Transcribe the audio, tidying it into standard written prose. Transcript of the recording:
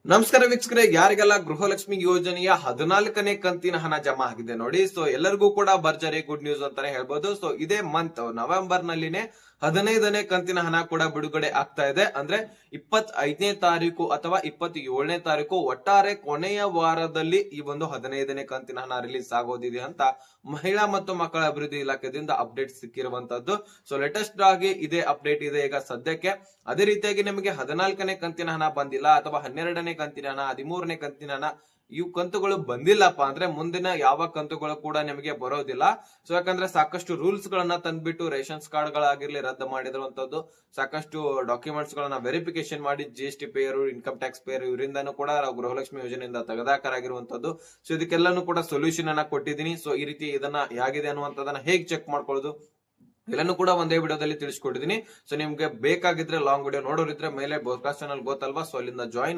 ನಮಸ್ಕಾರ ವೀಕ್ಷಕರೇ, ಯಾರಿಗೆಲ್ಲ ಗೃಹಲಕ್ಷ್ಮಿ ಯೋಜನೆಯ 14ನೇ ಕಂತಿನ ಹಣ ಜಮಾ ಆಗಿದೆ ನೋಡಿ. ಸೊ ಎಲ್ಲರಿಗೂ ಕೂಡ ಭರ್ಜರಿ ಗುಡ್ ನ್ಯೂಸ್ ಅಂತಾನೆ ಹೇಳ್ಬೋದು. ಸೊ ಇದೇ ಮಂತ್ ನವೆಂಬರ್ ನಲ್ಲಿನೇ 15ನೇ ಕಂತಿನ ಹಣ ಕೂಡ ಬಿಡುಗಡೆ ಆಗ್ತಾ ಇದೆ. ಅಂದ್ರೆ 25ನೇ ತಾರೀಕು ಅಥವಾ 27ನೇ ತಾರೀಕು, ಒಟ್ಟಾರೆ ಕೊನೆಯ ವಾರದಲ್ಲಿ ಈ ಒಂದು 15ನೇ ಕಂತಿನ ಹಣ ರಿಲೀಸ್ ಆಗೋದಿದೆ ಅಂತ ಮಹಿಳಾ ಮತ್ತು ಮಕ್ಕಳ ಅಭಿವೃದ್ಧಿ ಇಲಾಖೆಯಿಂದ ಅಪ್ಡೇಟ್ ಸಿಕ್ಕಿರುವಂತದ್ದು. ಸೊ ಲೇಟೆಸ್ಟ್ ಆಗಿ ಇದೇ ಅಪ್ಡೇಟ್ ಇದೆ ಈಗ ಸದ್ಯಕ್ಕೆ. ಅದೇ ರೀತಿಯಾಗಿ ನಿಮಗೆ 14ನೇ ಕಂತಿನ ಹಣ ಬಂದಿಲ್ಲ ಅಥವಾ 12ನೇ ಕಂತಿನ ಹಣ, 13ನೇ ಕಂತಿನ ಹಣ, ಇವು ಕಂತುಗಳು ಬಂದಿಲ್ಲಪ್ಪ ಅಂದ್ರೆ ಮುಂದಿನ ಯಾವ ಕಂತುಗಳು ಕೂಡ ನಿಮಗೆ ಬರೋದಿಲ್ಲ. ಸೊ ಯಾಕಂದ್ರೆ ಸಾಕಷ್ಟು ರೂಲ್ಸ್ ಗಳನ್ನ ತಂದ್ಬಿಟ್ಟು ರೇಷನ್ಸ್ ಕಾರ್ಡ್ ಗಳಾಗಿರ್ಲಿ ರದ್ದು ಮಾಡಿರುವಂತದ್ದು, ಸಾಕಷ್ಟು ಡಾಕ್ಯುಮೆಂಟ್ಸ್ ಗಳನ್ನ ವೆರಿಫಿಕೇಶನ್ ಮಾಡಿ GST payer, income tax payer ಇವರಿಂದನೂ ಕೂಡ ಗೃಹಲಕ್ಷ್ಮಿ ಯೋಜನೆಯಿಂದ ತೆಗೆದಾಕರಾಗಿರುವಂತದ್ದು. ಸೊ ಇದಕ್ಕೆಲ್ಲಾನು ಕೂಡ ಸೊಲ್ಯೂಷನ್ ಅನ್ನ ಕೊಟ್ಟಿದ್ದೀನಿ. ಸೊ ಈ ರೀತಿ ಇದನ್ನ ಹೇಗಿದೆ ಅನ್ನುವಂಥದ್ದನ್ನ ಹೇಗೆ ಚೆಕ್ ಮಾಡ್ಕೊಳ್ಳೋದು ಎಲ್ಲಾನು ಕೂಡ ಒಂದೇ ವಿಡಿಯೋದಲ್ಲಿ ತಿಳಿಸ್ಕೊಟ್ಟಿದ್ದೀನಿ. ಸೊ ನಿಮ್ಗೆ ಬೇಕಾಗಿದ್ರೆ ಲಾಂಗ್ ವಿಡಿಯೋ ನೋಡೋರಿದ್ರೆ ಮೇಲೆ ಚಾನಲ್ ಗೊತ್ತಲ್ವಾ, ಸೊ ಅಲ್ಲಿಂದ ಜಾಯಿನ್